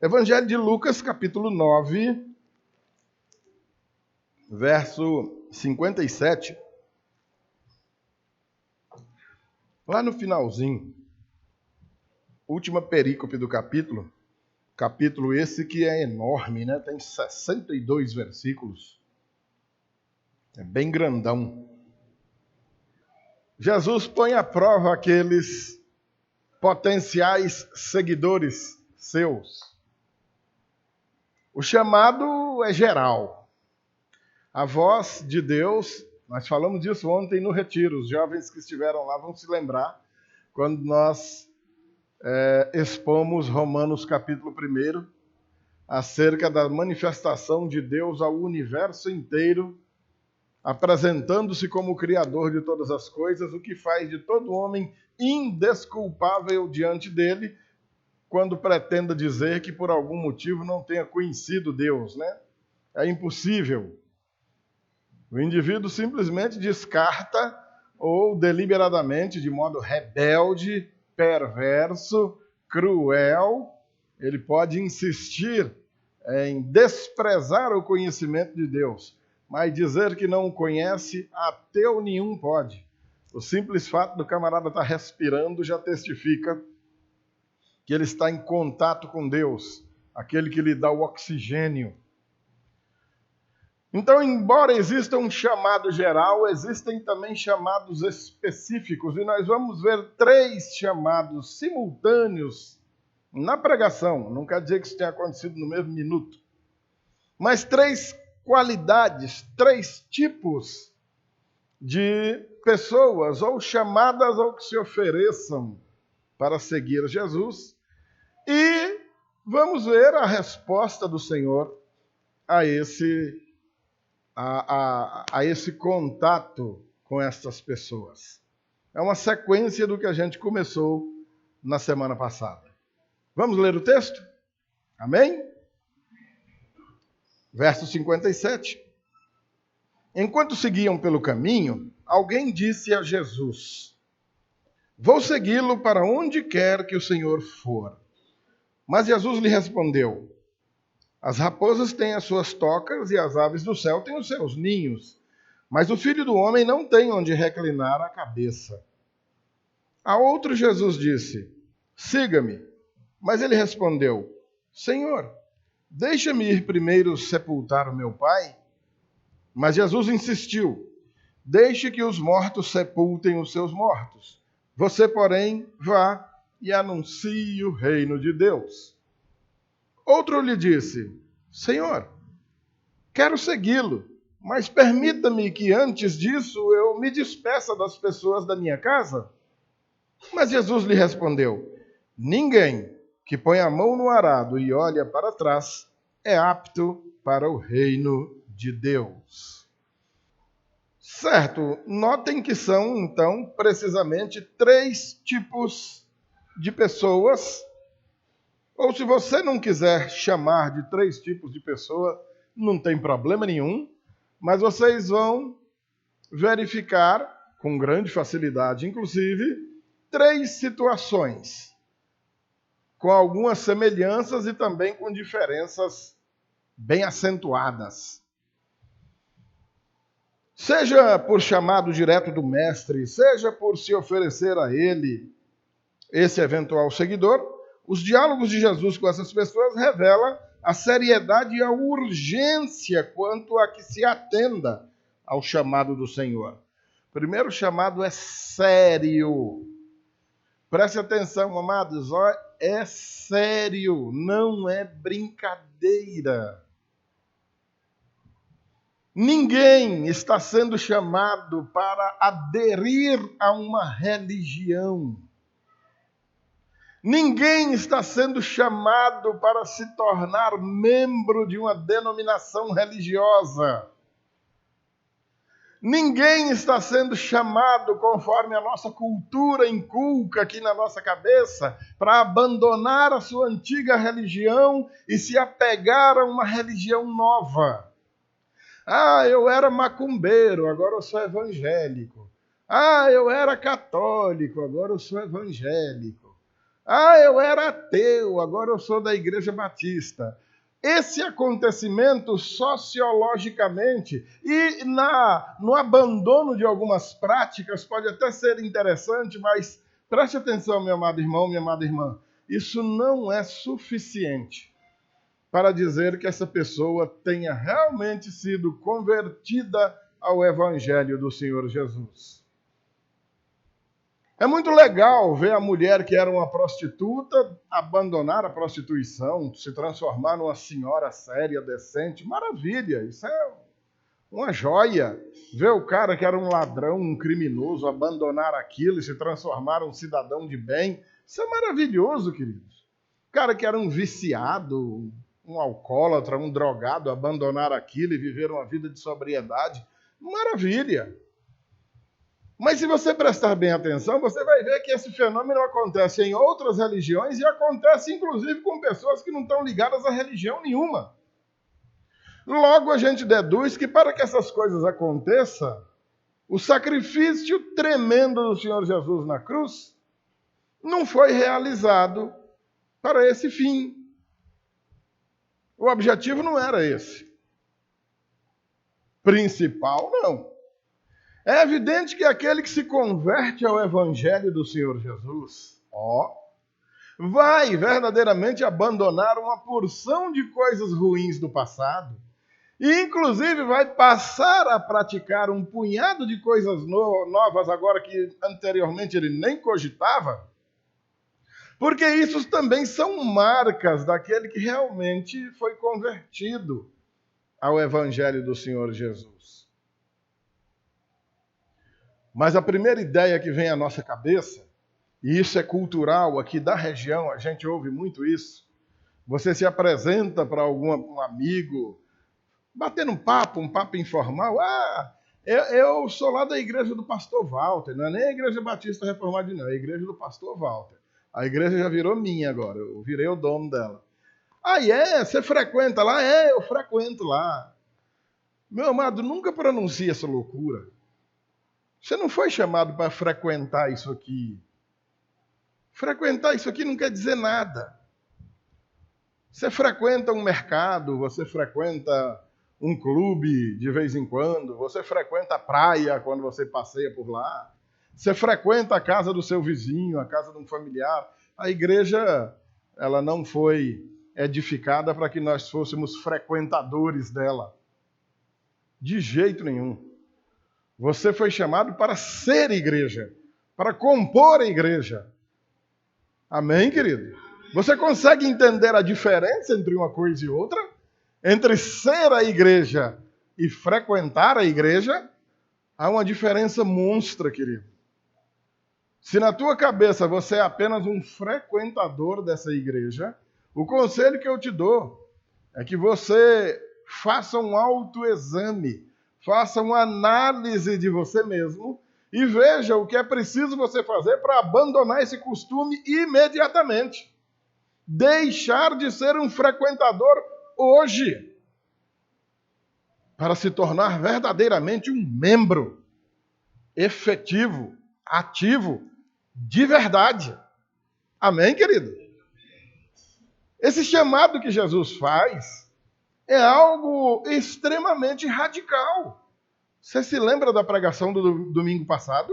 Evangelho de Lucas, capítulo 9, verso 57. Lá no finalzinho, última perícope do capítulo esse que é enorme, né? Tem 62 versículos. É bem grandão. Jesus põe à prova aqueles potenciais seguidores seus. O chamado é geral. A voz de Deus, nós falamos disso ontem no retiro, os jovens que estiveram lá vão se lembrar, quando nós expomos Romanos capítulo 1, acerca da manifestação de Deus ao universo inteiro, apresentando-se como o Criador de todas as coisas, o que faz de todo homem indesculpável diante dele, quando pretenda dizer que por algum motivo não tenha conhecido Deus, né? É impossível. O indivíduo simplesmente descarta ou deliberadamente, de modo rebelde, perverso, cruel, ele pode insistir em desprezar o conhecimento de Deus, mas dizer que não o conhece, ateu nenhum pode. O simples fato do camarada estar respirando já testifica que ele está em contato com Deus, aquele que lhe dá o oxigênio. Então, embora exista um chamado geral, existem também chamados específicos, e nós vamos ver 3 chamados simultâneos na pregação. Não quer dizer que isso tenha acontecido no mesmo minuto, mas 3 qualidades, 3 tipos de pessoas, ou chamadas ou que se ofereçam para seguir Jesus, e vamos ver a resposta do Senhor a esse contato com estas pessoas. É uma sequência do que a gente começou na semana passada. Vamos ler o texto? Amém? Verso 57. Enquanto seguiam pelo caminho, alguém disse a Jesus: "Vou segui-lo para onde quer que o Senhor for." Mas Jesus lhe respondeu: "As raposas têm as suas tocas e as aves do céu têm os seus ninhos, mas o Filho do Homem não tem onde reclinar a cabeça." A outro Jesus disse: "Siga-me." Mas ele respondeu: "Senhor, deixa-me ir primeiro sepultar o meu pai." Mas Jesus insistiu: "Deixe que os mortos sepultem os seus mortos. Você, porém, vá e anuncie o reino de Deus." Outro lhe disse: "Senhor, quero segui-lo, mas permita-me que antes disso eu me despeça das pessoas da minha casa." Mas Jesus lhe respondeu: "Ninguém que põe a mão no arado e olha para trás é apto para o reino de Deus." Certo, notem que são, então, precisamente 3 tipos de pessoas. Ou se você não quiser chamar de 3 tipos de pessoa, não tem problema nenhum, mas vocês vão verificar, com grande facilidade inclusive, 3 situações, com algumas semelhanças e também com diferenças bem acentuadas. Seja por chamado direto do mestre, seja por se oferecer a ele, esse eventual seguidor, os diálogos de Jesus com essas pessoas revelam a seriedade e a urgência quanto a que se atenda ao chamado do Senhor. O primeiro chamado é sério. Preste atenção, amados, é sério, não é brincadeira. Ninguém está sendo chamado para aderir a uma religião. Ninguém está sendo chamado para se tornar membro de uma denominação religiosa. Ninguém está sendo chamado, conforme a nossa cultura inculca aqui na nossa cabeça, para abandonar a sua antiga religião e se apegar a uma religião nova. Ah, eu era macumbeiro, agora eu sou evangélico. Ah, eu era católico, agora eu sou evangélico. Ah, eu era ateu, agora eu sou da Igreja Batista. Esse acontecimento, sociologicamente e no abandono de algumas práticas, pode até ser interessante, mas preste atenção, meu amado irmão, minha amada irmã. Isso não é suficiente para dizer que essa pessoa tenha realmente sido convertida ao Evangelho do Senhor Jesus. É muito legal ver a mulher que era uma prostituta abandonar a prostituição, se transformar numa senhora séria, decente. Maravilha, isso é uma joia. Ver o cara que era um ladrão, um criminoso, abandonar aquilo e se transformar num cidadão de bem. Isso é maravilhoso, queridos. O cara que era um viciado, um alcoólatra, um drogado, abandonar aquilo e viver uma vida de sobriedade. Maravilha. Mas se você prestar bem atenção, você vai ver que esse fenômeno acontece em outras religiões e acontece inclusive com pessoas que não estão ligadas a religião nenhuma. Logo a gente deduz que para que essas coisas aconteçam, o sacrifício tremendo do Senhor Jesus na cruz não foi realizado para esse fim. O objetivo não era esse. Principal, não. É evidente que aquele que se converte ao Evangelho do Senhor Jesus, vai verdadeiramente abandonar uma porção de coisas ruins do passado e, inclusive, vai passar a praticar um punhado de coisas novas agora que anteriormente ele nem cogitava, porque isso também são marcas daquele que realmente foi convertido ao Evangelho do Senhor Jesus. Mas a primeira ideia que vem à nossa cabeça, e isso é cultural aqui da região, a gente ouve muito isso. Você se apresenta para algum amigo, batendo um papo informal. Ah, eu sou lá da igreja do pastor Walter, não é nem a igreja batista reformada, não, é a igreja do pastor Walter. A igreja já virou minha agora, eu virei o dono dela. Ah, você frequenta lá? É, eu frequento lá. Meu amado, nunca pronuncie essa loucura. Você não foi chamado para frequentar isso aqui. Frequentar isso aqui não quer dizer nada. Você frequenta um mercado, você frequenta um clube de vez em quando, você frequenta a praia quando você passeia por lá, você frequenta a casa do seu vizinho, a casa de um familiar. A igreja, ela não foi edificada para que nós fôssemos frequentadores dela. De jeito nenhum. Você foi chamado para ser igreja, para compor a igreja. Amém, querido? Você consegue entender a diferença entre uma coisa e outra? Entre ser a igreja e frequentar a igreja? Há uma diferença monstra, querido. Se na tua cabeça você é apenas um frequentador dessa igreja, o conselho que eu te dou é que você faça um autoexame. Faça uma análise de você mesmo e veja o que é preciso você fazer para abandonar esse costume imediatamente. Deixar de ser um frequentador hoje, para se tornar verdadeiramente um membro efetivo, ativo, de verdade. Amém, querido? Esse chamado que Jesus faz é algo extremamente radical. Você se lembra da pregação do domingo passado?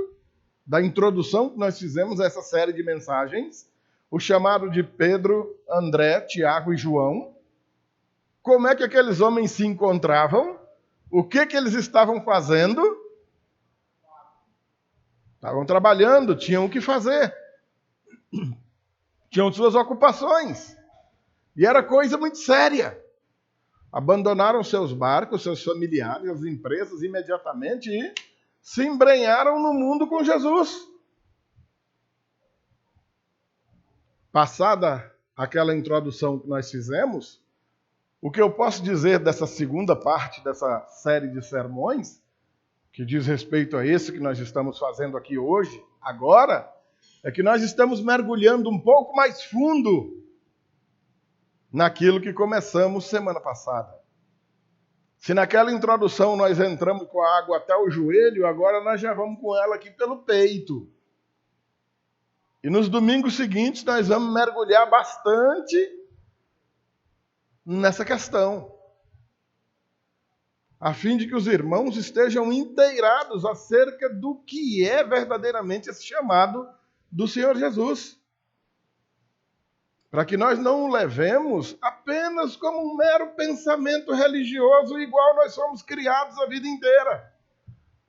Da introdução que nós fizemos a essa série de mensagens? O chamado de Pedro, André, Tiago e João. Como é que aqueles homens se encontravam? O que eles estavam fazendo? Estavam trabalhando, tinham o que fazer. Tinham suas ocupações. E era coisa muito séria. Abandonaram seus barcos, seus familiares, as empresas imediatamente e se embrenharam no mundo com Jesus. Passada aquela introdução que nós fizemos, o que eu posso dizer dessa segunda parte dessa série de sermões, que diz respeito a esse que nós estamos fazendo aqui hoje, agora, é que nós estamos mergulhando um pouco mais fundo naquilo que começamos semana passada. Se naquela introdução nós entramos com a água até o joelho, agora nós já vamos com ela aqui pelo peito. E nos domingos seguintes nós vamos mergulhar bastante nessa questão, a fim de que os irmãos estejam inteirados acerca do que é verdadeiramente esse chamado do Senhor Jesus. Para que nós não o levemos apenas como um mero pensamento religioso, igual nós somos criados a vida inteira.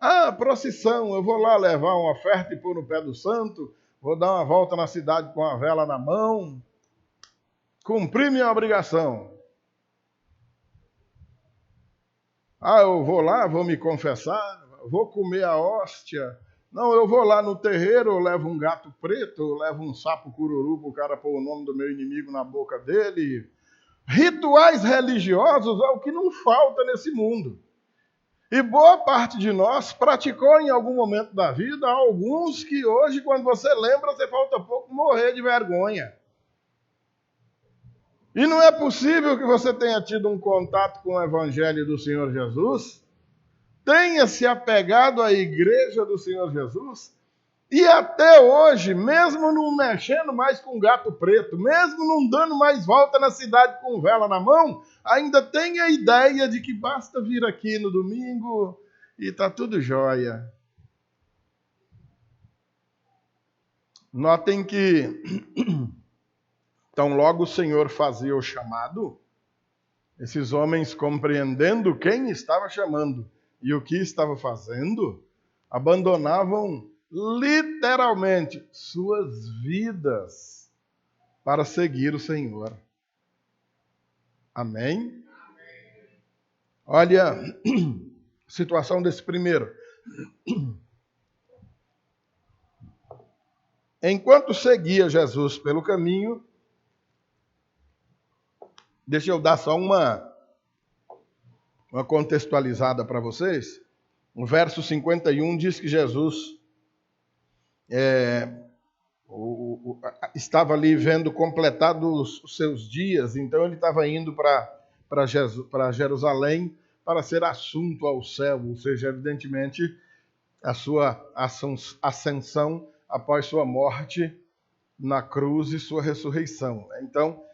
Ah, procissão, eu vou lá levar uma oferta e pôr no pé do santo, vou dar uma volta na cidade com a vela na mão, cumpri minha obrigação. Ah, eu vou lá, vou me confessar, vou comer a hóstia. Não, eu vou lá no terreiro, eu levo um gato preto, eu levo um sapo cururu para o cara pôr o nome do meu inimigo na boca dele. Rituais religiosos é o que não falta nesse mundo. E boa parte de nós praticou em algum momento da vida, alguns que hoje, quando você lembra, você falta pouco morrer de vergonha. E não é possível que você tenha tido um contato com o Evangelho do Senhor Jesus, tenha se apegado à igreja do Senhor Jesus, e até hoje, mesmo não mexendo mais com gato preto, mesmo não dando mais volta na cidade com vela na mão, ainda tem a ideia de que basta vir aqui no domingo e está tudo jóia. Notem que então, logo o Senhor fazia o chamado, esses homens, compreendendo quem estava chamando e o que estava fazendo, abandonavam literalmente suas vidas para seguir o Senhor. Amém? Olha a situação desse primeiro. Enquanto seguia Jesus pelo caminho, deixa eu dar só uma contextualizada para vocês. O verso 51 diz que Jesus estava ali vendo completados os seus dias, então ele estava indo para Jerusalém para ser assunto ao céu, ou seja, evidentemente, a sua ascensão após sua morte na cruz e sua ressurreição. Então,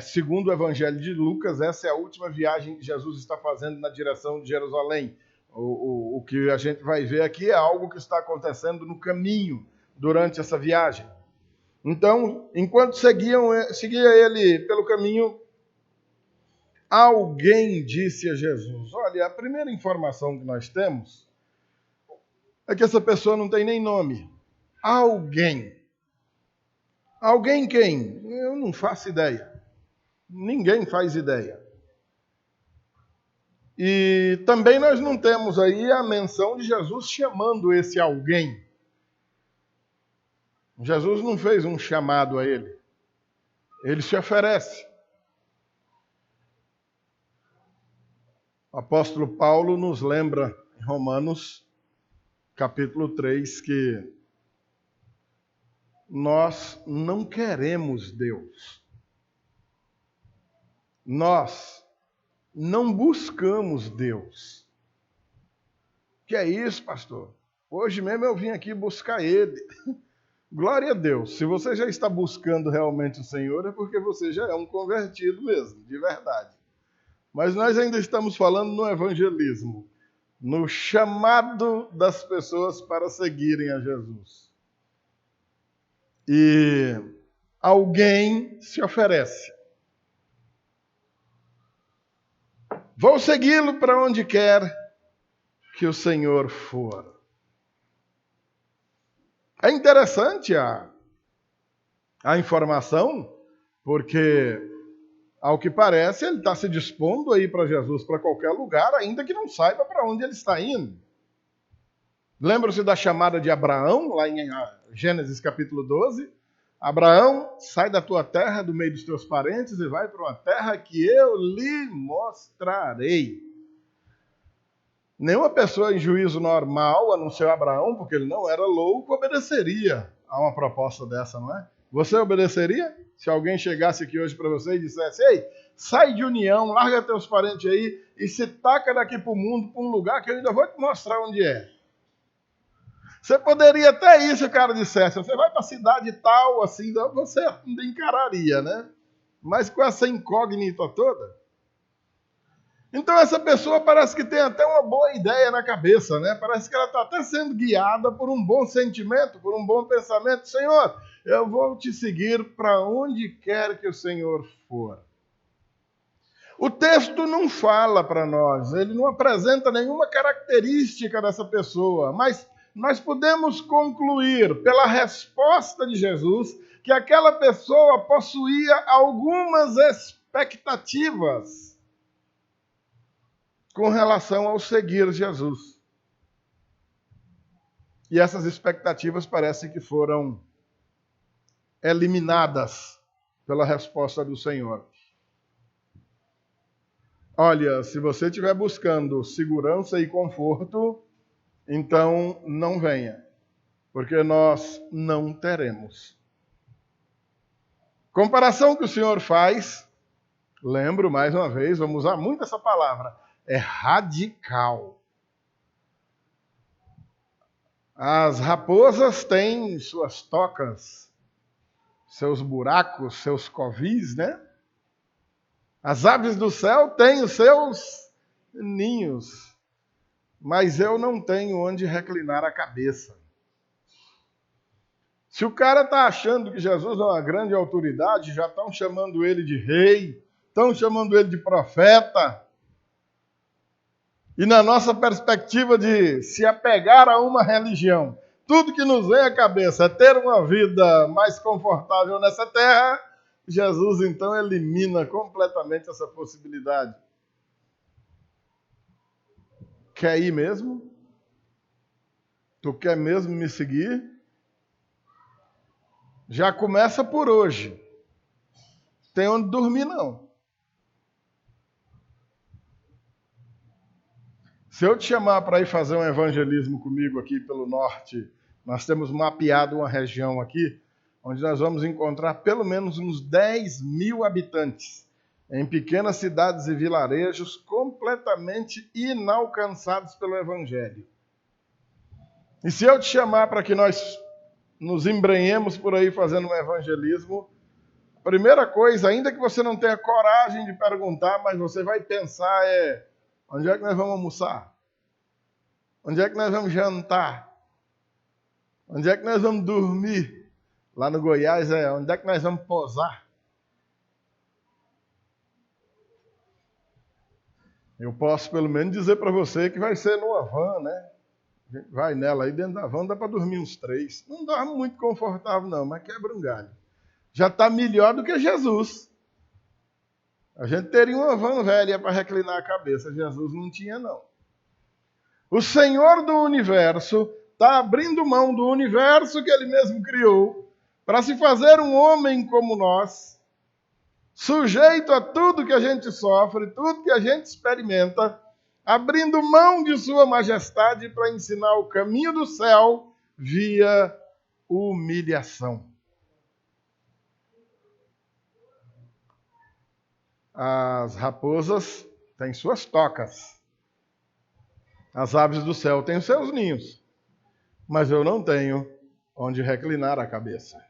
segundo o Evangelho de Lucas, essa é a última viagem que Jesus está fazendo na direção de Jerusalém. O que a gente vai ver aqui é algo que está acontecendo no caminho, durante essa viagem. Então, enquanto seguia ele pelo caminho, alguém disse a Jesus: olha, a primeira informação que nós temos é que essa pessoa não tem nem nome. Alguém. Alguém quem? Eu não faço ideia. Ninguém faz ideia. E também nós não temos aí a menção de Jesus chamando esse alguém. Jesus não fez um chamado a ele. Ele se oferece. O apóstolo Paulo nos lembra em Romanos, capítulo 3, que nós não queremos Deus. Nós não buscamos Deus. Que é isso, pastor? Hoje mesmo eu vim aqui buscar Ele. Glória a Deus. Se você já está buscando realmente o Senhor, é porque você já é um convertido mesmo, de verdade. Mas nós ainda estamos falando no evangelismo, no chamado das pessoas para seguirem a Jesus. E alguém se oferece. Vou segui-lo para onde quer que o Senhor for. É interessante a informação, porque, ao que parece, ele está se dispondo a ir para Jesus para qualquer lugar, ainda que não saiba para onde ele está indo. Lembram-se da chamada de Abraão, lá em Gênesis capítulo 12? Abraão, sai da tua terra, do meio dos teus parentes, e vai para uma terra que eu lhe mostrarei. Nenhuma pessoa em juízo normal, a não ser Abraão, porque ele não era louco, obedeceria a uma proposta dessa, não é? Você obedeceria? Se alguém chegasse aqui hoje para você e dissesse: ei, sai de união, larga teus parentes aí e se taca daqui para o mundo, para um lugar que eu ainda vou te mostrar onde é. Você poderia até ir se o cara dissesse, você vai para a cidade tal, assim, você ainda encararia, né? Mas com essa incógnita toda. Então essa pessoa parece que tem até uma boa ideia na cabeça, né? Parece que ela está até sendo guiada por um bom sentimento, por um bom pensamento. Senhor, eu vou te seguir para onde quer que o Senhor for. O texto não fala para nós, ele não apresenta nenhuma característica dessa pessoa, mas nós podemos concluir pela resposta de Jesus que aquela pessoa possuía algumas expectativas com relação ao seguir Jesus. E essas expectativas parecem que foram eliminadas pela resposta do Senhor. Olha, se você estiver buscando segurança e conforto, então não venha, porque nós não teremos. Comparação que o Senhor faz, lembro mais uma vez, vamos usar muito essa palavra, é radical. As raposas têm suas tocas, seus buracos, seus covis, né? As aves do céu têm os seus ninhos, mas eu não tenho onde reclinar a cabeça. Se o cara está achando que Jesus é uma grande autoridade, já estão chamando ele de rei, estão chamando ele de profeta. E na nossa perspectiva de se apegar a uma religião, tudo que nos vem à cabeça é ter uma vida mais confortável nessa terra, Jesus então elimina completamente essa possibilidade. Quer ir mesmo? Tu quer mesmo me seguir? Já começa por hoje. Tem onde dormir não. Se eu te chamar para ir fazer um evangelismo comigo aqui pelo norte, nós temos mapeado uma região aqui, onde nós vamos encontrar pelo menos uns 10 mil habitantes, em pequenas cidades e vilarejos completamente inalcançados pelo Evangelho. E se eu te chamar para que nós nos embrenhemos por aí fazendo um evangelismo, a primeira coisa, ainda que você não tenha coragem de perguntar, mas você vai pensar onde é que nós vamos almoçar? Onde é que nós vamos jantar? Onde é que nós vamos dormir? Lá no Goiás onde é que nós vamos posar? Eu posso pelo menos dizer para você que vai ser numa van, né? Vai nela aí dentro da van, dá para dormir uns 3. Não dorme muito confortável não, mas quebra um galho. Já está melhor do que Jesus. A gente teria uma van velha para reclinar a cabeça. Jesus não tinha, não. O Senhor do universo está abrindo mão do universo que Ele mesmo criou para se fazer um homem como nós, sujeito a tudo que a gente sofre, tudo que a gente experimenta, abrindo mão de sua majestade para ensinar o caminho do céu via humilhação. As raposas têm suas tocas. As aves do céu têm os seus ninhos. Mas eu não tenho onde reclinar a cabeça.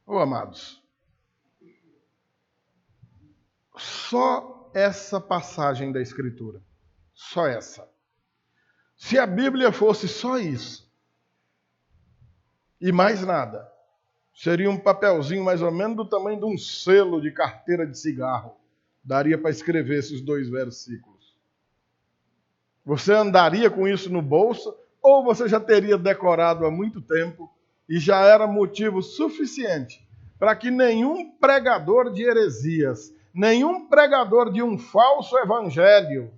Oh, amados, só essa passagem da Escritura, só essa. Se a Bíblia fosse só isso, e mais nada, seria um papelzinho mais ou menos do tamanho de um selo de carteira de cigarro. Daria para escrever esses 2 versículos. Você andaria com isso no bolso, ou você já teria decorado há muito tempo e já era motivo suficiente para que nenhum pregador de heresias, nenhum pregador de um falso evangelho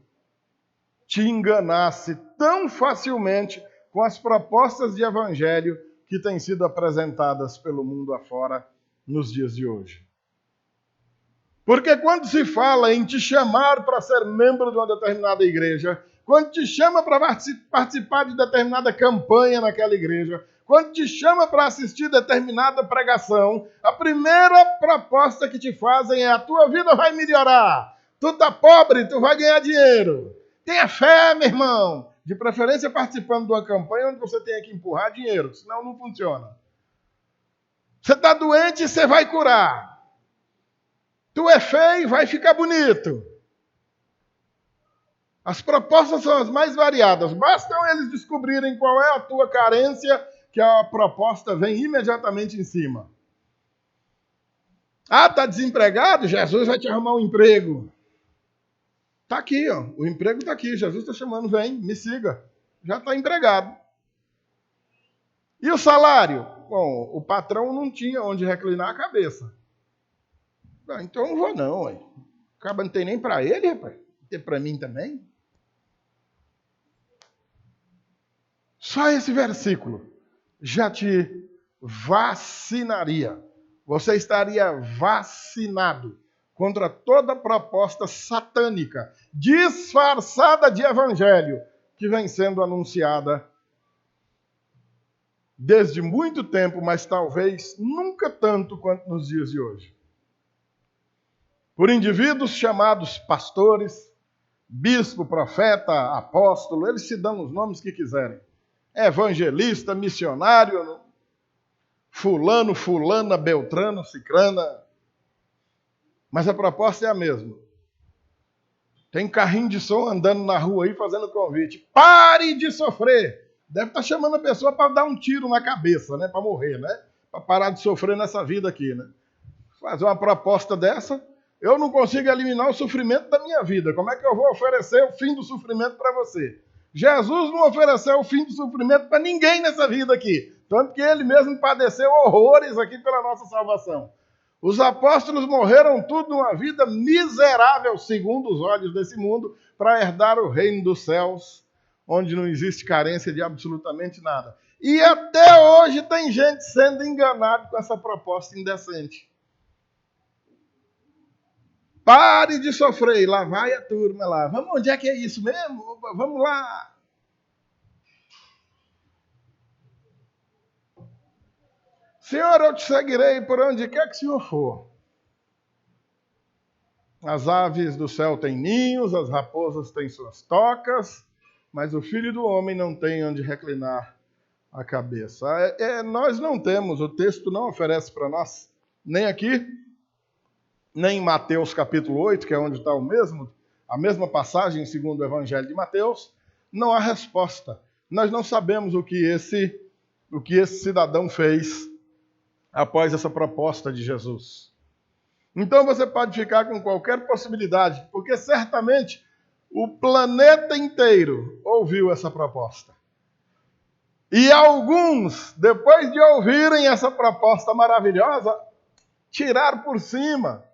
te enganasse tão facilmente com as propostas de evangelho que têm sido apresentadas pelo mundo afora nos dias de hoje. Porque quando se fala em te chamar para ser membro de uma determinada igreja, quando te chama para participar de determinada campanha naquela igreja, quando te chama para assistir determinada pregação, a primeira proposta que te fazem é: a tua vida vai melhorar. Tu tá pobre, tu vai ganhar dinheiro. Tenha fé, meu irmão. De preferência participando de uma campanha onde você tenha que empurrar dinheiro, senão não funciona. Você está doente, você vai curar. Tu é feio, vai ficar bonito. As propostas são as mais variadas. Bastam eles descobrirem qual é a tua carência, que a proposta vem imediatamente em cima. Ah, está desempregado? Jesus vai te arrumar um emprego. Está aqui, ó. O emprego está aqui. Jesus está chamando, vem, me siga. Já está empregado. E o salário? Bom, o patrão não tinha onde reclinar a cabeça. Ah, então eu não vou não, ué. Acaba não tem nem para ele, rapaz. Tem para mim também. Só esse versículo já te vacinaria. Você estaria vacinado contra toda proposta satânica, disfarçada de evangelho, que vem sendo anunciada desde muito tempo, mas talvez nunca tanto quanto nos dias de hoje. Por indivíduos chamados pastores, bispo, profeta, apóstolo, eles se dão os nomes que quiserem. Evangelista, missionário, fulano, fulana, beltrano, cicrana. Mas a proposta é a mesma. Tem carrinho de som andando na rua aí fazendo convite. Pare de sofrer. Deve estar chamando a pessoa para dar um tiro na cabeça, né? Para morrer, né? Para parar de sofrer nessa vida aqui, né? Fazer uma proposta dessa, eu não consigo eliminar o sofrimento da minha vida. Como é que eu vou oferecer o fim do sofrimento para você? Jesus não ofereceu o fim do sofrimento para ninguém nessa vida aqui. Tanto que ele mesmo padeceu horrores aqui pela nossa salvação. Os apóstolos morreram tudo numa vida miserável, segundo os olhos desse mundo, para herdar o reino dos céus, onde não existe carência de absolutamente nada. E até hoje tem gente sendo enganada com essa proposta indecente. Pare de sofrer, lá vai a turma lá. Vamos, onde é que é isso mesmo? Vamos lá. Senhor, eu te seguirei por onde quer que o Senhor for. As aves do céu têm ninhos, as raposas têm suas tocas, mas o Filho do Homem não tem onde reclinar a cabeça. Nós não temos, o texto não oferece para nós, nem aqui, nem em Mateus capítulo 8, que é onde está a mesma passagem segundo o Evangelho de Mateus, não há resposta. Nós não sabemos o que esse cidadão fez após essa proposta de Jesus. Então você pode ficar com qualquer possibilidade, porque certamente o planeta inteiro ouviu essa proposta. E alguns, depois de ouvirem essa proposta maravilhosa, tiraram por cima.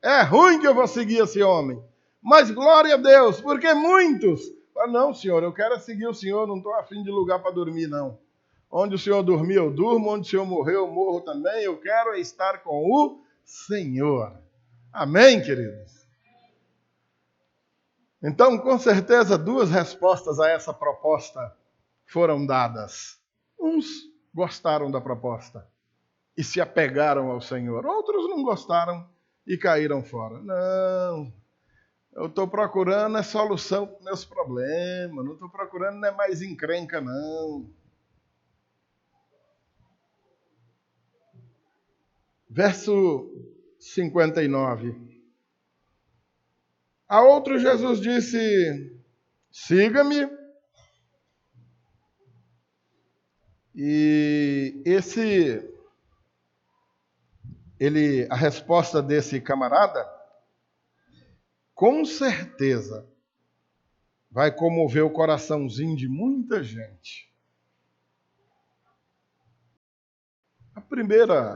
É ruim que eu vou seguir esse homem. Mas glória a Deus, porque muitos falam, não, Senhor, eu quero seguir o Senhor, não estou afim de lugar para dormir, não. Onde o Senhor dormir, eu durmo. Onde o Senhor morrer, eu morro também. Eu quero estar com o Senhor. Amém, queridos? Então, com certeza, duas respostas a essa proposta foram dadas. Uns gostaram da proposta e se apegaram ao Senhor. Outros não gostaram e caíram fora. Não, eu estou procurando a solução para os meus problemas. Não estou procurando mais encrenca, não. Verso 59. A outro Jesus disse, siga-me. E a resposta desse camarada, com certeza, vai comover o coraçãozinho de muita gente. A primeira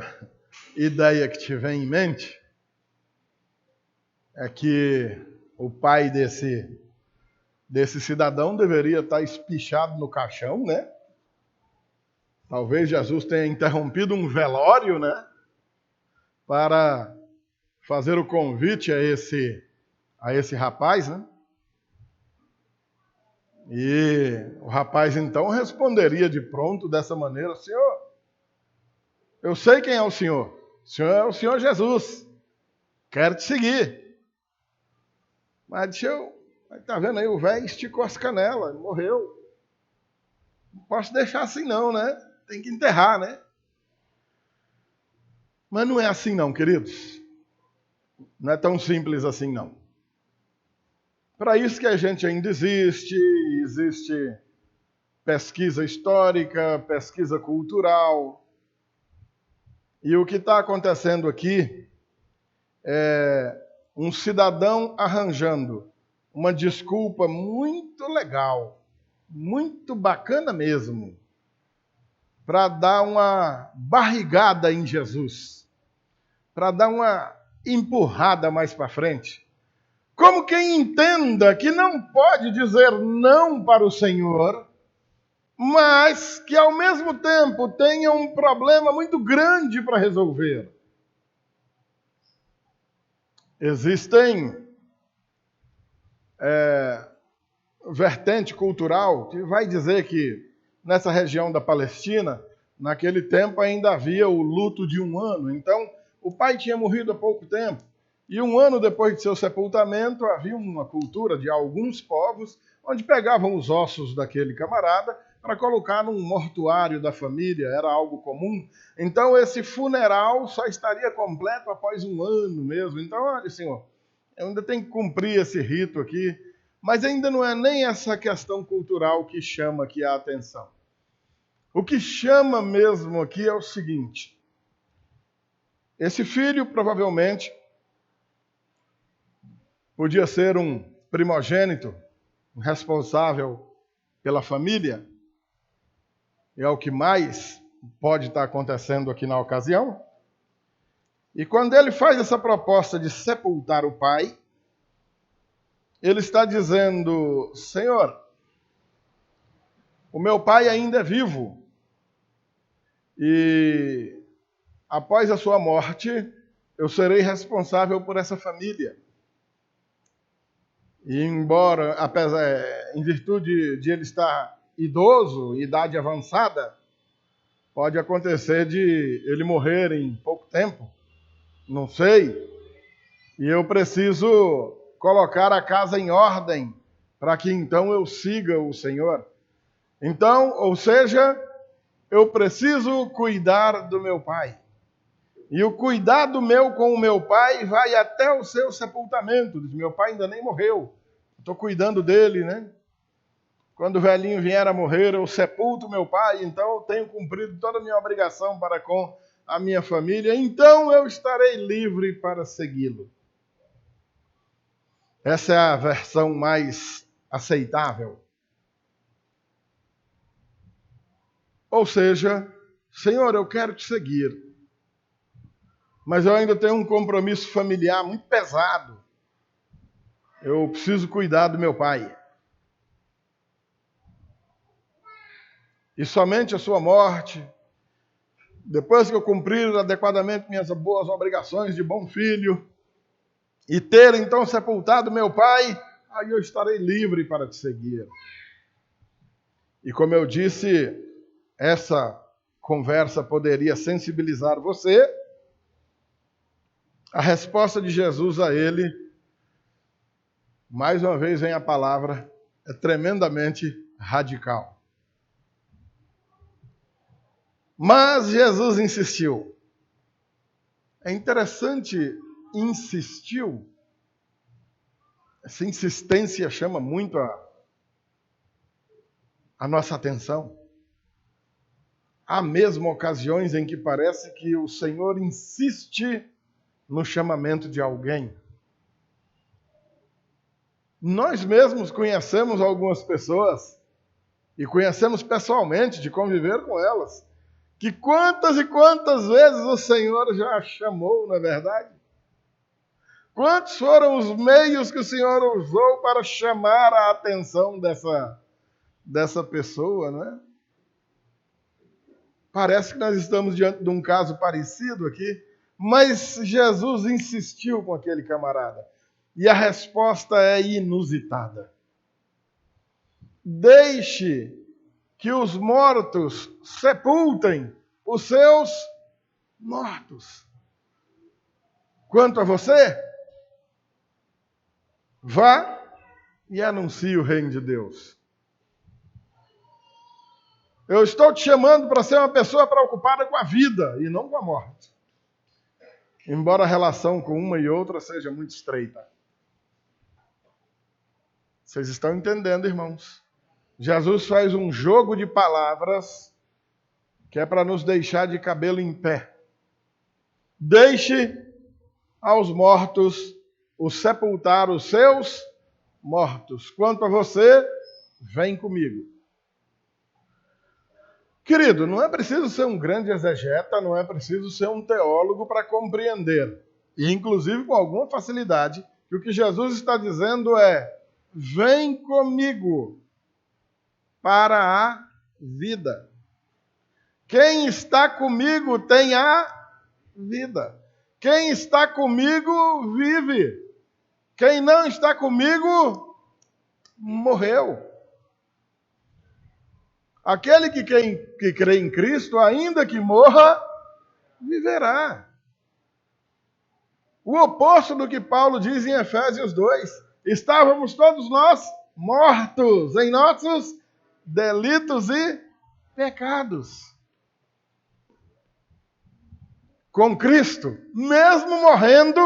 ideia que te vem em mente é que o pai desse cidadão deveria estar espichado no caixão, né? Talvez Jesus tenha interrompido um velório, né? Para fazer o convite a esse rapaz, né? E o rapaz então responderia de pronto dessa maneira, Senhor, eu sei quem é o Senhor. O Senhor é o Senhor Jesus. Quero te seguir. Mas deixa eu Tá vendo aí, o velho esticou as canelas, morreu. Não posso deixar assim não, né? Tem que enterrar, né? Mas não é assim não, queridos. Não é tão simples assim não. Para isso que a gente ainda existe pesquisa histórica, pesquisa cultural. E o que está acontecendo aqui é um cidadão arranjando uma desculpa muito legal, muito bacana mesmo, para dar uma barrigada em Jesus, para dar uma empurrada mais para frente. Como quem entenda que não pode dizer não para o Senhor, mas que ao mesmo tempo tenha um problema muito grande para resolver. Existem vertente cultural que vai dizer que nessa região da Palestina, naquele tempo ainda havia o luto de 1 ano. Então, o pai tinha morrido há pouco tempo. E 1 ano depois de seu sepultamento, havia uma cultura de alguns povos onde pegavam os ossos daquele camarada para colocar num mortuário da família, era algo comum. Então, esse funeral só estaria completo após 1 ano mesmo. Então, olha, senhor, eu ainda tenho que cumprir esse rito aqui. Mas ainda não é nem essa questão cultural que chama aqui a atenção. O que chama mesmo aqui é o seguinte: esse filho provavelmente podia ser um primogênito, um responsável pela família, e é o que mais pode estar acontecendo aqui na ocasião. E quando ele faz essa proposta de sepultar o pai, ele está dizendo: Senhor, o meu pai ainda é vivo e após a sua morte eu serei responsável por essa família. E embora, em virtude de ele estar idoso, idade avançada, pode acontecer de ele morrer em pouco tempo, não sei, e eu preciso colocar a casa em ordem para que então eu siga o Senhor. Então, ou seja, eu preciso cuidar do meu pai. E o cuidado meu com o meu pai vai até o seu sepultamento. Meu pai ainda nem morreu. Estou cuidando dele, né? Quando o velhinho vier a morrer, eu sepulto meu pai, então eu tenho cumprido toda a minha obrigação para com a minha família, então eu estarei livre para segui-lo. Essa é a versão mais aceitável. Ou seja, Senhor, eu quero te seguir, mas eu ainda tenho um compromisso familiar muito pesado. Eu preciso cuidar do meu pai. E somente a sua morte, depois que eu cumprir adequadamente minhas boas obrigações de bom filho, e ter então sepultado meu pai, aí eu estarei livre para te seguir. E como eu disse, essa conversa poderia sensibilizar você. A resposta de Jesus a ele, mais uma vez vem a palavra, é tremendamente radical. Mas Jesus insistiu. É interessante, insistiu. Essa insistência chama muito a nossa atenção. Há mesmo ocasiões em que parece que o Senhor insiste no chamamento de alguém. Nós mesmos conhecemos algumas pessoas, e conhecemos pessoalmente, de conviver com elas, que quantas e quantas vezes o Senhor já chamou, não é verdade? Quantos foram os meios que o Senhor usou para chamar a atenção dessa pessoa, não é? Parece que nós estamos diante de um caso parecido aqui, mas Jesus insistiu com aquele camarada. E a resposta é inusitada. Deixe que os mortos sepultem os seus mortos. Quanto a você, vá e anuncie o reino de Deus. Eu estou te chamando para ser uma pessoa preocupada com a vida e não com a morte. Embora a relação com uma e outra seja muito estreita. Vocês estão entendendo, irmãos? Jesus faz um jogo de palavras que é para nos deixar de cabelo em pé. Deixe aos mortos o sepultar os seus mortos. Quanto a você, vem comigo. Querido, não é preciso ser um grande exegeta, não é preciso ser um teólogo para compreender, e inclusive com alguma facilidade, que o que Jesus está dizendo é: vem comigo para a vida. Quem está comigo tem a vida. Quem está comigo vive. Quem não está comigo morreu. Aquele que crê em Cristo, ainda que morra, viverá. O oposto do que Paulo diz em Efésios 2. Estávamos todos nós mortos em nossos delitos e pecados. Com Cristo, mesmo morrendo,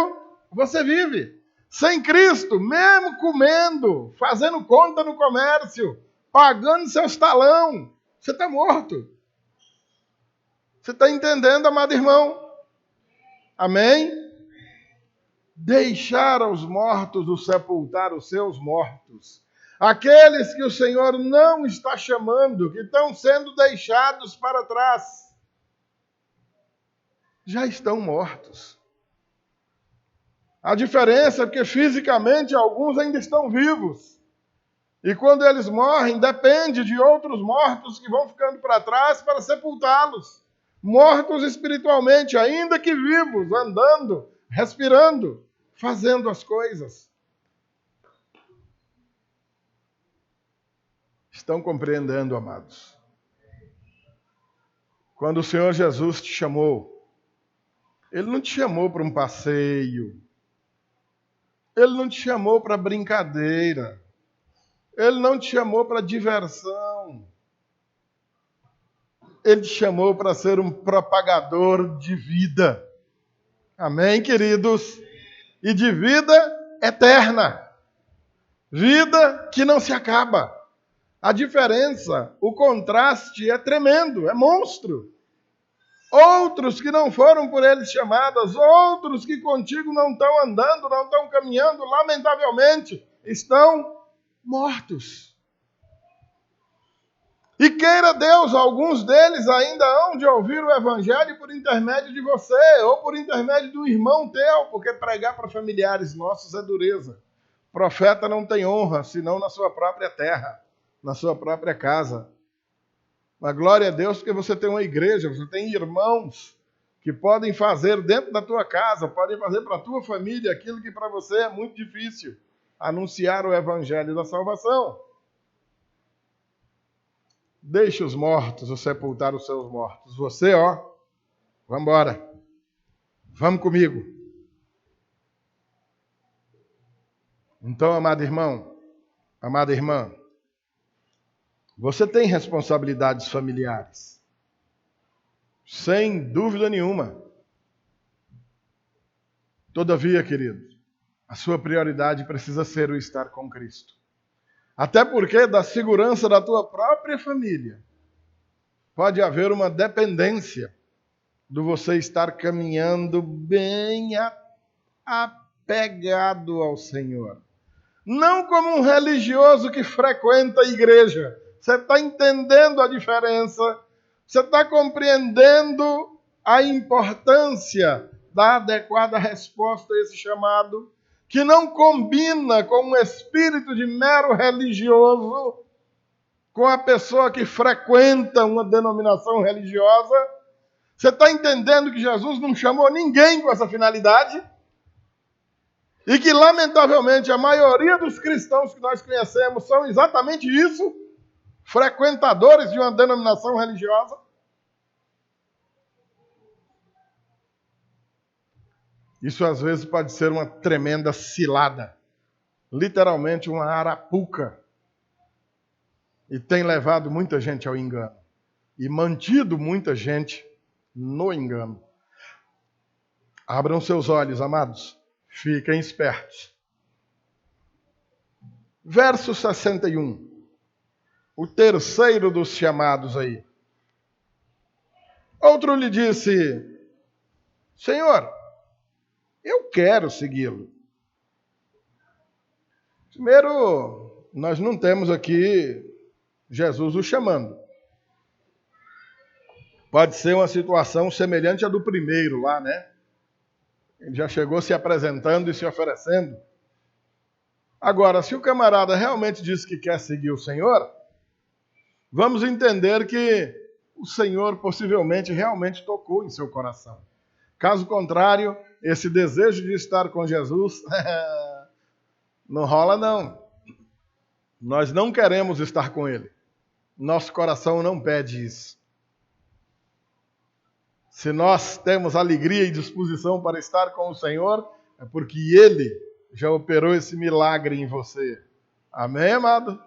você vive. Sem Cristo, mesmo comendo, fazendo conta no comércio, pagando seus talão, você está morto. Você está entendendo, amado irmão? Amém? Deixar aos mortos o sepultar os seus mortos. Aqueles que o Senhor não está chamando, que estão sendo deixados para trás, já estão mortos. A diferença é que fisicamente alguns ainda estão vivos. E quando eles morrem, depende de outros mortos que vão ficando para trás para sepultá-los. Mortos espiritualmente, ainda que vivos, andando, respirando, fazendo as coisas. Estão compreendendo, amados? Quando o Senhor Jesus te chamou, Ele não te chamou para um passeio. Ele não te chamou para brincadeira. Ele não te chamou para diversão. Ele te chamou para ser um propagador de vida. Amém, queridos? E de vida eterna. Vida que não se acaba. A diferença, o contraste é tremendo, é monstro. Outros que não foram por eles chamados, outros que contigo não estão andando, não estão caminhando, lamentavelmente, estão mortos. E queira Deus, alguns deles ainda hão de ouvir o Evangelho por intermédio de você, ou por intermédio do irmão teu, porque pregar para familiares nossos é dureza. Profeta não tem honra, senão na sua própria terra, na sua própria casa. Mas glória a Deus porque você tem uma igreja, você tem irmãos que podem fazer dentro da tua casa, podem fazer para a tua família aquilo que para você é muito difícil, anunciar o evangelho da salvação. Deixe os mortos ou sepultar os seus mortos. Você, vamos embora. Vamos comigo. Então, amado irmão, amada irmã, você tem responsabilidades familiares. Sem dúvida nenhuma. Todavia, querido, a sua prioridade precisa ser o estar com Cristo. Até porque da segurança da tua própria família pode haver uma dependência do você estar caminhando bem apegado ao Senhor. Não como um religioso que frequenta a igreja. Você está entendendo a diferença? Você está compreendendo a importância da adequada resposta a esse chamado? Que não combina com um espírito de mero religioso, com a pessoa que frequenta uma denominação religiosa. Você está entendendo que Jesus não chamou ninguém com essa finalidade? E que, lamentavelmente, a maioria dos cristãos que nós conhecemos são exatamente isso, frequentadores de uma denominação religiosa. Isso, às vezes, pode ser uma tremenda cilada literalmente uma arapuca, e tem levado muita gente ao engano e mantido muita gente no engano. Abram seus olhos, amados. Fiquem espertos. Verso 61. O terceiro dos chamados aí. Outro lhe disse: Senhor, eu quero segui-lo. Primeiro, nós não temos aqui Jesus o chamando. Pode ser uma situação semelhante à do primeiro lá, né? Ele já chegou se apresentando e se oferecendo. Agora, se o camarada realmente diz que quer seguir o Senhor, vamos entender que o Senhor possivelmente realmente tocou em seu coração. Caso contrário, esse desejo de estar com Jesus não rola não. Nós não queremos estar com Ele. Nosso coração não pede isso. Se nós temos alegria e disposição para estar com o Senhor, é porque Ele já operou esse milagre em você. Amém, amado?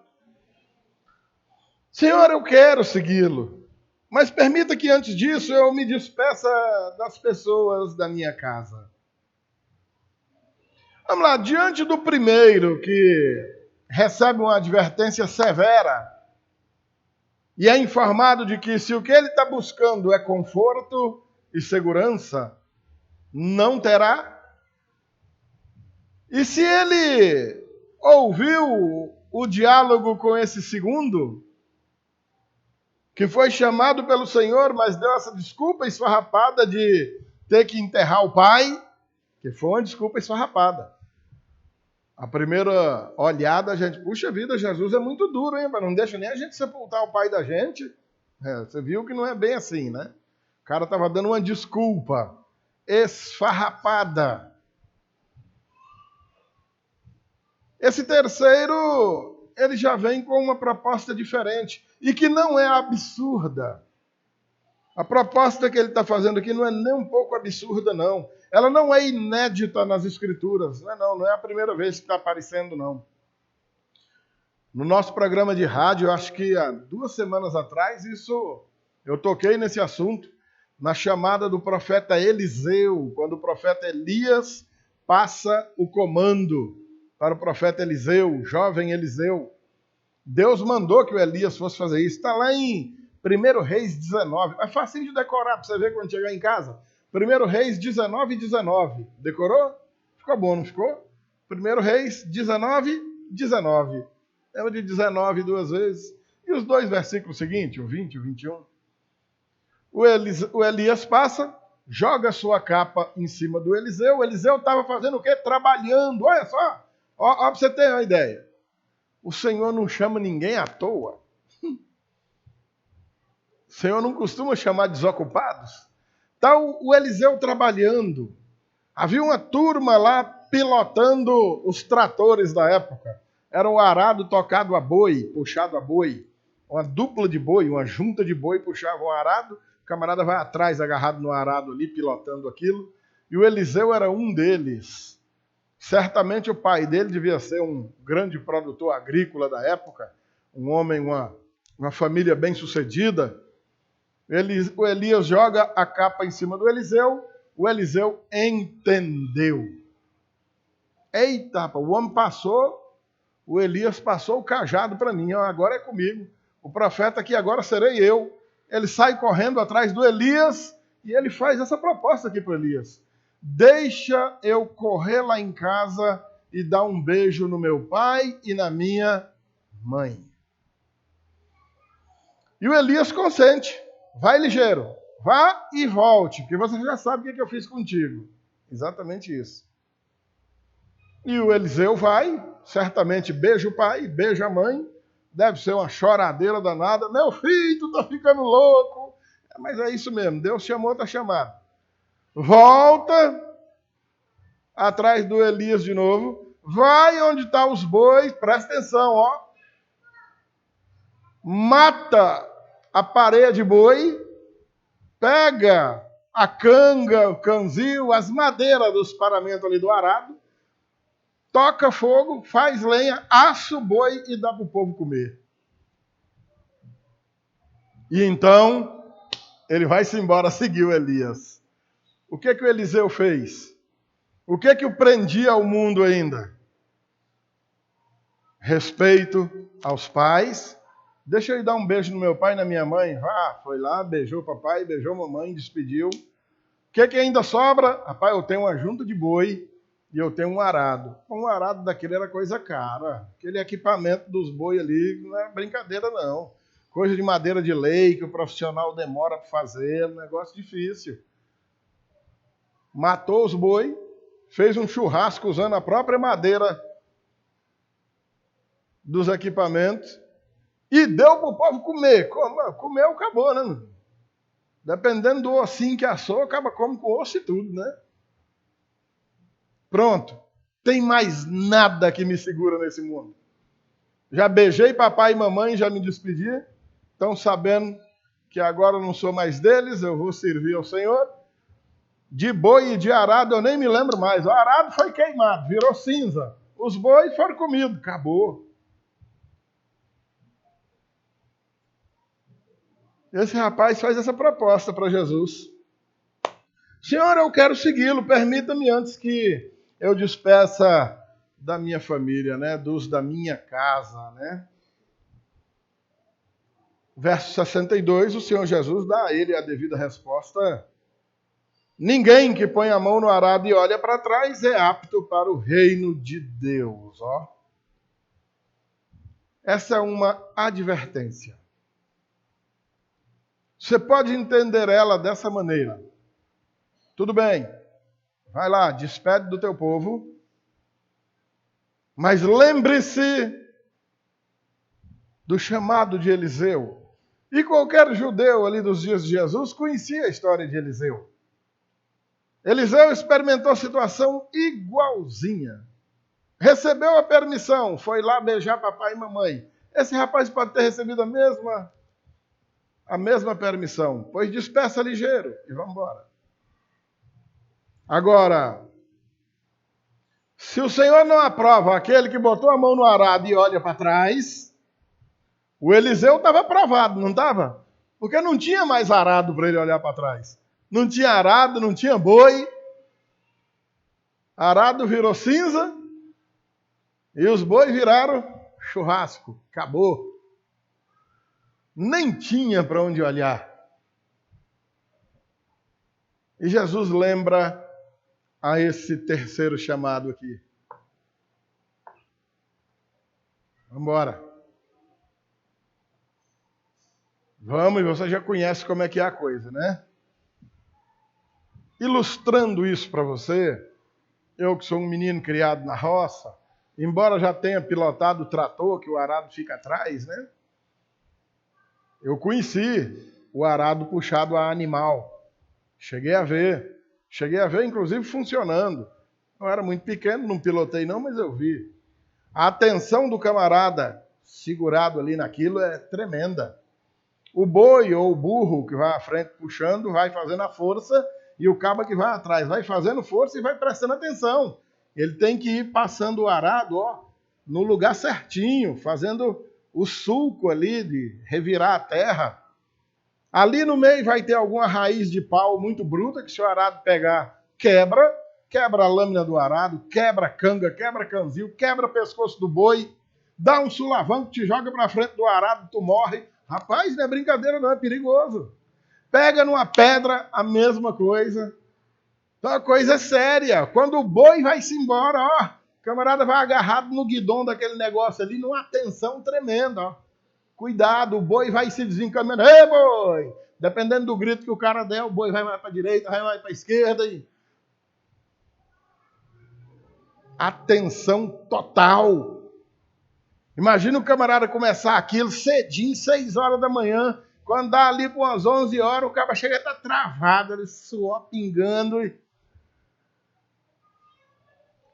Senhor, eu quero segui-lo. Mas permita que antes disso eu me despeça das pessoas da minha casa. Vamos lá, diante do primeiro que recebe uma advertência severa e é informado de que se o que ele está buscando é conforto e segurança, não terá. E se ele ouviu o diálogo com esse segundo, que foi chamado pelo Senhor, mas deu essa desculpa esfarrapada de ter que enterrar o pai, que foi uma desculpa esfarrapada. A primeira olhada, a gente, puxa vida, Jesus é muito duro, hein? Não deixa nem a gente sepultar o pai da gente. Você viu que não é bem assim, né? O cara estava dando uma desculpa esfarrapada. Esse terceiro, ele já vem com uma proposta diferente e que não é absurda. A proposta que ele está fazendo aqui não é nem um pouco absurda, não. Ela não é inédita nas Escrituras. Não é a primeira vez que está aparecendo, não. No nosso programa de rádio, eu acho que há 2 semanas atrás, eu toquei nesse assunto, na chamada do profeta Eliseu, quando o profeta Elias passa o comando para o profeta Eliseu, jovem Eliseu. Deus mandou que o Elias fosse fazer isso. Está lá em 1 Reis 19. É facinho de decorar para você ver quando chegar em casa. 1 Reis 19, 19. Decorou? Ficou bom, não ficou? 1 Reis 19, 19. Lembra de 19 2 vezes? E os 2 versículos seguintes, o 20 e o 21. O Elias passa, joga sua capa em cima do Eliseu. O Eliseu estava fazendo o quê? Trabalhando. Olha só. Ó, para você ter uma ideia. O Senhor não chama ninguém à toa. O Senhor não costuma chamar desocupados. Está o Eliseu trabalhando. Havia uma turma lá pilotando os tratores da época. Era um arado tocado a boi, puxado a boi. Uma dupla de boi, uma junta de boi puxava um arado. O camarada vai atrás, agarrado no arado ali, pilotando aquilo. E o Eliseu era um deles. Certamente o pai dele devia ser um grande produtor agrícola da época. Um homem, uma família bem-sucedida. O Elias joga a capa em cima do Eliseu. O Eliseu entendeu. Eita, o homem passou, o Elias passou o cajado para mim. Agora é comigo. O profeta aqui agora serei eu. Ele sai correndo atrás do Elias e ele faz essa proposta aqui para Elias. Deixa eu correr lá em casa e dar um beijo no meu pai e na minha mãe. E o Elias consente. Vai ligeiro. Vá e volte, porque você já sabe o que eu fiz contigo. Exatamente isso. E o Eliseu vai, certamente beija o pai, beija a mãe. Deve ser uma choradeira danada. Meu filho, tu tá ficando louco. Mas é isso mesmo, Deus chamou, tá chamado. Volta atrás do Elias de novo. Vai onde estão os bois, presta atenção, ó. Mata a pareia de boi, pega a canga, o canzil, as madeiras dos paramentos ali do arado, toca fogo, faz lenha, assa o boi e dá para o povo comer. E então, ele vai-se embora, seguiu Elias. O que o Eliseu fez? O que o prendia ao mundo ainda? Respeito aos pais. Deixa eu ir dar um beijo no meu pai e na minha mãe. Foi lá, beijou o papai, beijou a mamãe, despediu. O que ainda sobra? Rapaz, eu tenho uma junta de boi e eu tenho um arado. Um arado daquele era coisa cara. Aquele equipamento dos boi ali não é brincadeira, não. Coisa de madeira de lei que o profissional demora para fazer, um negócio difícil. Matou os boi, fez um churrasco usando a própria madeira dos equipamentos e deu para o povo comer. Comeu, acabou, né? Dependendo do ossinho que assou, acaba como com osso e tudo, né? Pronto. Tem mais nada que me segura nesse mundo. Já beijei papai e mamãe, já me despedi. Estão sabendo que agora eu não sou mais deles, eu vou servir ao Senhor. De boi e de arado eu nem me lembro mais. O arado foi queimado, virou cinza. Os bois foram comidos, acabou. Esse rapaz faz essa proposta para Jesus. Senhor, eu quero segui-lo, permita-me antes que eu despeça da minha família, né, dos da minha casa, né? Verso 62, o Senhor Jesus dá a ele a devida resposta. Ninguém que põe a mão no arado e olha para trás é apto para o reino de Deus. Ó. Essa é uma advertência. Você pode entender ela dessa maneira. Tudo bem, vai lá, despede do teu povo, mas lembre-se do chamado de Eliseu. E qualquer judeu ali dos dias de Jesus conhecia a história de Eliseu. Eliseu experimentou a situação igualzinha. Recebeu a permissão, foi lá beijar papai e mamãe. Esse rapaz pode ter recebido a mesma permissão. Pois despeça ligeiro e vamos embora. Agora, se o Senhor não aprova aquele que botou a mão no arado e olha para trás, o Eliseu estava aprovado, não estava? Porque não tinha mais arado para ele olhar para trás. Não tinha arado, não tinha boi. Arado virou cinza e os bois viraram churrasco. Acabou. Nem tinha para onde olhar. E Jesus lembra a esse terceiro chamado aqui. Vamos embora. Vamos, e você já conhece como é que é a coisa, né? Ilustrando isso para você, eu que sou um menino criado na roça, embora já tenha pilotado o trator, que o arado fica atrás, né? Eu conheci o arado puxado a animal. Cheguei a ver, inclusive, funcionando. Não era muito pequeno, não pilotei não, mas eu vi. A atenção do camarada segurado ali naquilo é tremenda. O boi ou o burro que vai à frente puxando vai fazendo a força e o cabo que vai atrás vai fazendo força e vai prestando atenção. Ele tem que ir passando o arado, ó, no lugar certinho, fazendo o sulco ali de revirar a terra. Ali no meio vai ter alguma raiz de pau muito bruta que se o arado pegar, quebra a lâmina do arado, quebra a canga, quebra canzil, quebra o pescoço do boi, dá um sulavanco, te joga para frente do arado, tu morre. Rapaz, não é brincadeira não, é perigoso. Pega numa pedra, a mesma coisa. Então a coisa é séria. Quando o boi vai-se embora, ó, o camarada vai agarrado no guidão daquele negócio ali, numa tensão tremenda, ó. Cuidado, o boi vai se desencaminhando. Ei, boi! Dependendo do grito que o cara der, o boi vai mais para a direita, vai mais para a esquerda. E... atenção total. Imagina o camarada começar aquilo cedinho, 6 horas da manhã, quando dá ali por umas 11 horas, o cara chega a estar travado, ele suor pingando e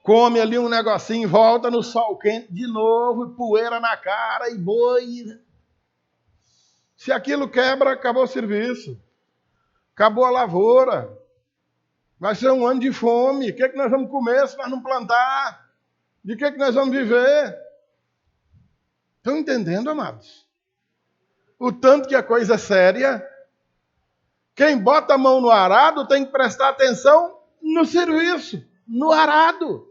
come ali um negocinho, volta no sol quente de novo, poeira na cara e boi. Se aquilo quebra, acabou o serviço. Acabou a lavoura. Vai ser um ano de fome. O que é que nós vamos comer se nós não plantar? De que nós vamos viver? Estão entendendo, amados? O tanto que a coisa é séria. Quem bota a mão no arado tem que prestar atenção no serviço, no arado.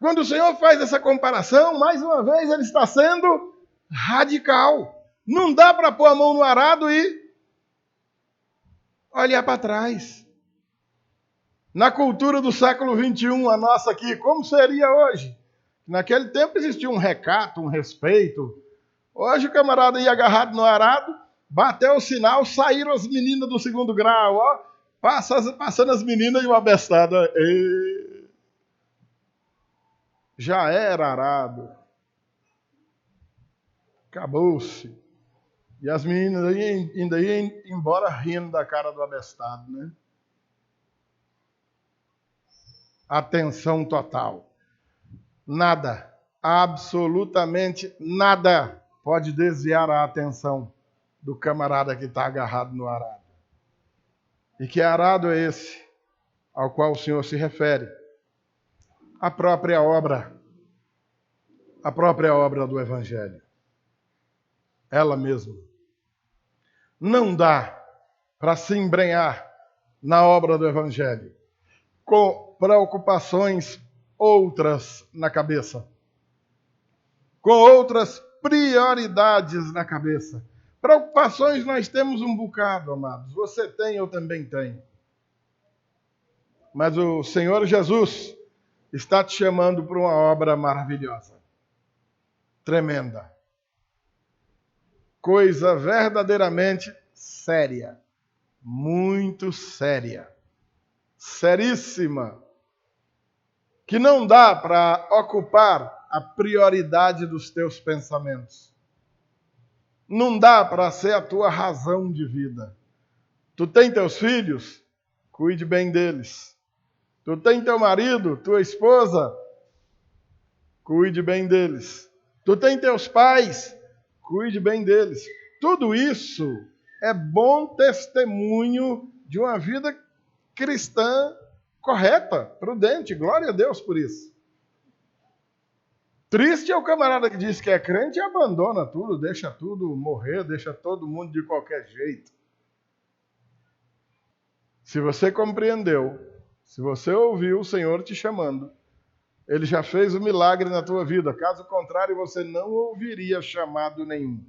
Quando o Senhor faz essa comparação, mais uma vez ele está sendo radical. Não dá para pôr a mão no arado e olhar para trás. Na cultura do século XXI, a nossa aqui, como seria hoje? Naquele tempo existia um recato, um respeito. Hoje o camarada ia agarrado no arado, bateu o sinal, saíram as meninas do segundo grau, ó, passando as meninas e uma bestada. Já era arado. Acabou-se. E as meninas ainda iam embora rindo da cara do abestado, né? Atenção total. Nada, absolutamente nada pode desviar a atenção do camarada que está agarrado no arado. E que arado é esse ao qual o Senhor se refere? A própria obra do Evangelho. Ela mesma. Não dá para se embrenhar na obra do Evangelho com preocupações outras na cabeça, com outras prioridades na cabeça. Preocupações nós temos um bocado, amados. Você tem, eu também tenho. Mas o Senhor Jesus está te chamando para uma obra maravilhosa, tremenda. Coisa verdadeiramente séria, muito séria, seríssima, que não dá para ocupar a prioridade dos teus pensamentos. Não dá para ser a tua razão de vida. Tu tem teus filhos? Cuide bem deles. Tu tem teu marido, tua esposa? Cuide bem deles. Tu tem teus pais? Cuide bem deles. Tudo isso é bom testemunho de uma vida cristã correta, prudente. Glória a Deus por isso. Triste é o camarada que diz que é crente e abandona tudo, deixa tudo morrer, deixa todo mundo de qualquer jeito. Se você compreendeu, se você ouviu o Senhor te chamando, Ele já fez o milagre na tua vida. Caso contrário, você não ouviria chamado nenhum.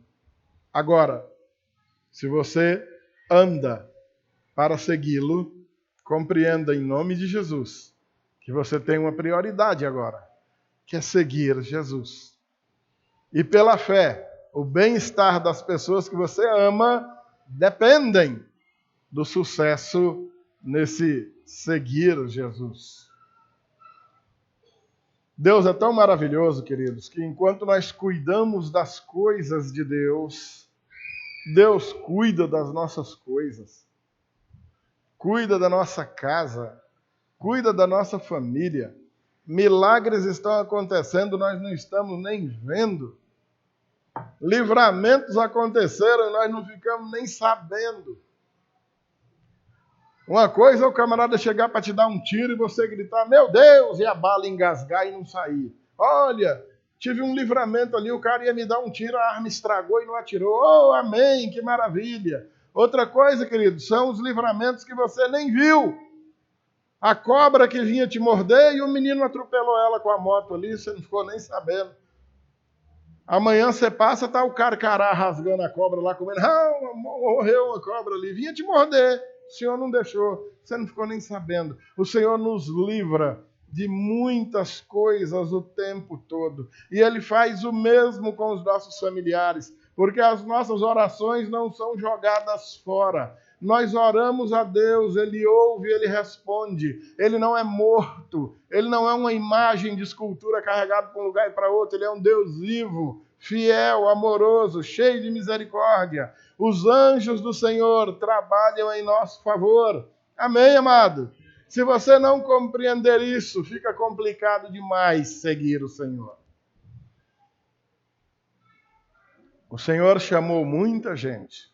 Agora, se você anda para segui-lo, compreenda em nome de Jesus que você tem uma prioridade agora, que é seguir Jesus. E pela fé, o bem-estar das pessoas que você ama dependem do sucesso nesse seguir Jesus. Deus é tão maravilhoso, queridos, que enquanto nós cuidamos das coisas de Deus, Deus cuida das nossas coisas, cuida da nossa casa, cuida da nossa família. Milagres estão acontecendo, nós não estamos nem vendo. Livramentos aconteceram, nós não ficamos nem sabendo. Uma coisa é o camarada chegar para te dar um tiro e você gritar, meu Deus, e a bala engasgar e não sair. Olha, tive um livramento ali, o cara ia me dar um tiro, a arma estragou e não atirou. Oh, amém, que maravilha. Outra coisa, querido, são os livramentos que você nem viu. A cobra que vinha te morder e o menino atropelou ela com a moto ali, você não ficou nem sabendo. Amanhã você passa, tá o carcará rasgando a cobra lá, comendo. Ah, morreu uma cobra ali, vinha te morder. O Senhor não deixou, você não ficou nem sabendo. O Senhor nos livra de muitas coisas o tempo todo. E Ele faz o mesmo com os nossos familiares, porque as nossas orações não são jogadas fora. Nós oramos a Deus, Ele ouve, Ele responde. Ele não é morto, Ele não é uma imagem de escultura carregada para um lugar e para outro. Ele é um Deus vivo, fiel, amoroso, cheio de misericórdia. Os anjos do Senhor trabalham em nosso favor. Amém, amado? Se você não compreender isso, fica complicado demais seguir o Senhor. O Senhor chamou muita gente.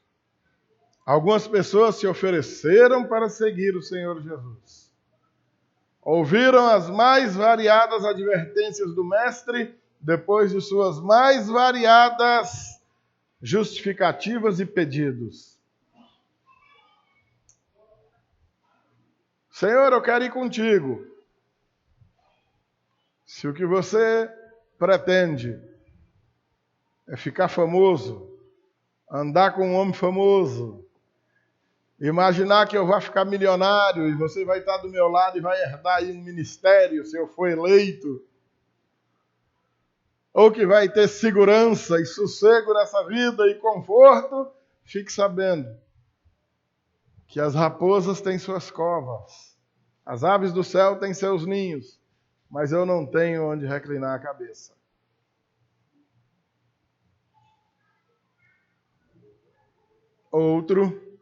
Algumas pessoas se ofereceram para seguir o Senhor Jesus. Ouviram as mais variadas advertências do mestre, depois de suas mais variadas justificativas e pedidos. Senhor, eu quero ir contigo. Se o que você pretende é ficar famoso, andar com um homem famoso, imaginar que eu vou ficar milionário e você vai estar do meu lado e vai herdar aí um ministério se eu for eleito, ou que vai ter segurança e sossego nessa vida e conforto, fique sabendo que as raposas têm suas covas, as aves do céu têm seus ninhos, mas eu não tenho onde reclinar a cabeça. Outro,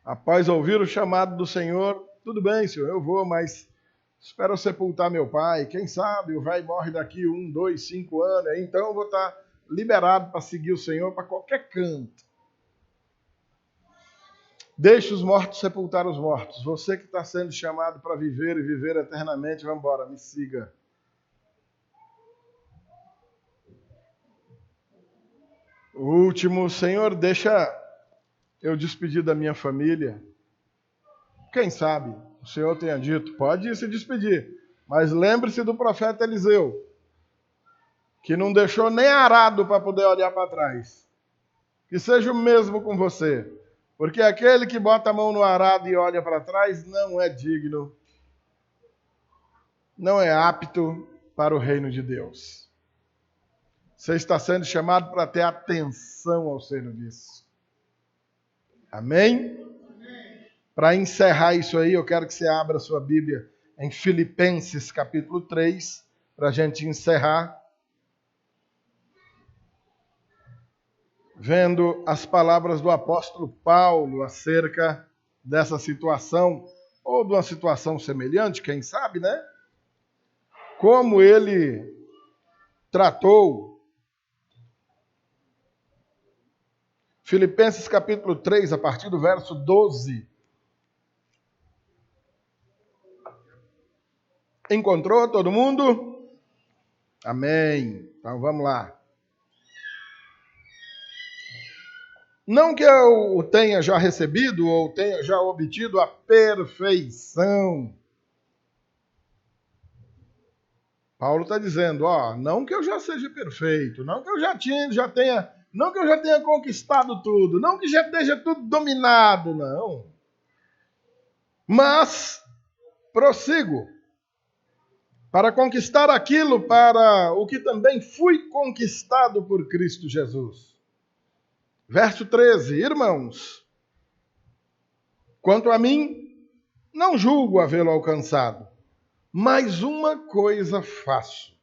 após ouvir o chamado do Senhor, tudo bem, Senhor, eu vou, mas espero sepultar meu pai. Quem sabe o velho morre daqui 1, 2, 5 anos, então eu vou estar liberado para seguir o Senhor para qualquer canto. Deixe os mortos sepultar os mortos. Você que está sendo chamado para viver e viver eternamente, vamos embora, me siga. O último, Senhor, deixa eu despedir da minha família. Quem sabe o Senhor tenha dito, pode se despedir, mas lembre-se do profeta Eliseu, que não deixou nem arado para poder olhar para trás. Que seja o mesmo com você, porque aquele que bota a mão no arado e olha para trás não é digno, não é apto para o reino de Deus. Você está sendo chamado para ter atenção ao serviço. Amém? Para encerrar isso aí, eu quero que você abra a sua Bíblia em Filipenses capítulo 3, para a gente encerrar. Vendo as palavras do apóstolo Paulo acerca dessa situação, ou de uma situação semelhante, quem sabe, né? Como ele tratou. Filipenses capítulo 3, a partir do verso 12. Encontrou todo mundo? Amém. Então vamos lá. Não que eu o tenha já recebido ou tenha já obtido a perfeição. Paulo está dizendo, não que eu já seja perfeito, não que eu já tenha conquistado tudo, não que já esteja tudo dominado, não. Mas prossigo para conquistar aquilo para o que também fui conquistado por Cristo Jesus. Verso 13, irmãos, quanto a mim, não julgo havê-lo alcançado, mas uma coisa faço,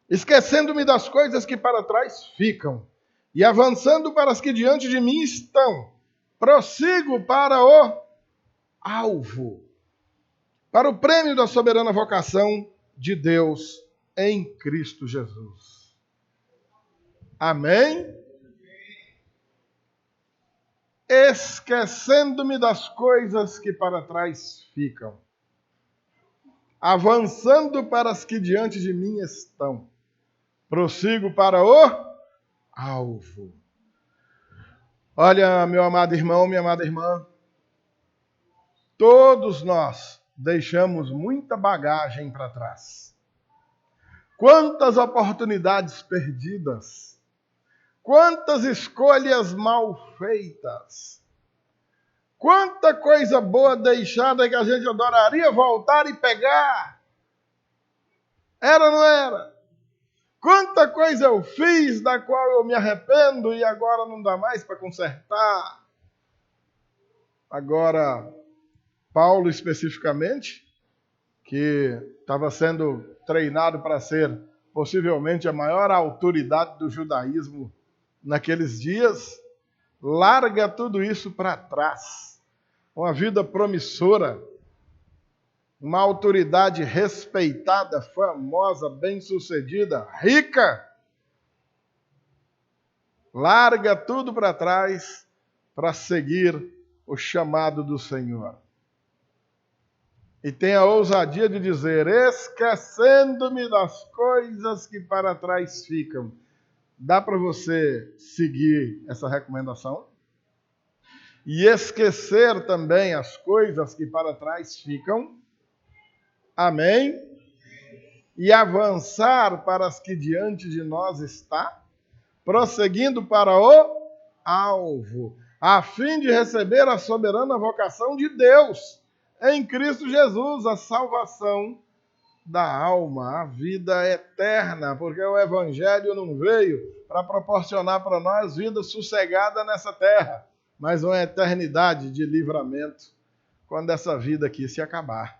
esquecendo-me das coisas que para trás ficam, e avançando para as que diante de mim estão, prossigo para o alvo, para o prêmio da soberana vocação de Deus em Cristo Jesus. Amém? Esquecendo-me das coisas que para trás ficam, avançando para as que diante de mim estão, prossigo para o alvo. Olha, meu amado irmão, minha amada irmã, todos nós deixamos muita bagagem para trás. Quantas oportunidades perdidas, quantas escolhas mal feitas, quanta coisa boa deixada que a gente adoraria voltar e pegar. Era ou não era? Quanta coisa eu fiz da qual eu me arrependo e agora não dá mais para consertar. Agora, Paulo especificamente, que estava sendo treinado para ser possivelmente a maior autoridade do judaísmo naqueles dias, larga tudo isso para trás. Uma vida promissora, uma autoridade respeitada, famosa, bem-sucedida, rica. Larga tudo para trás para seguir o chamado do Senhor. e tenha a ousadia de dizer: esquecendo-me das coisas que para trás ficam. Dá para você seguir essa recomendação? E esquecer também as coisas que para trás ficam. Amém? E avançar para as que diante de nós está, prosseguindo para o alvo, a fim de receber a soberana vocação de Deus em Cristo Jesus, a salvação da alma, a vida eterna, porque o Evangelho não veio para proporcionar para nós vida sossegada nessa terra, mas uma eternidade de livramento quando essa vida aqui se acabar.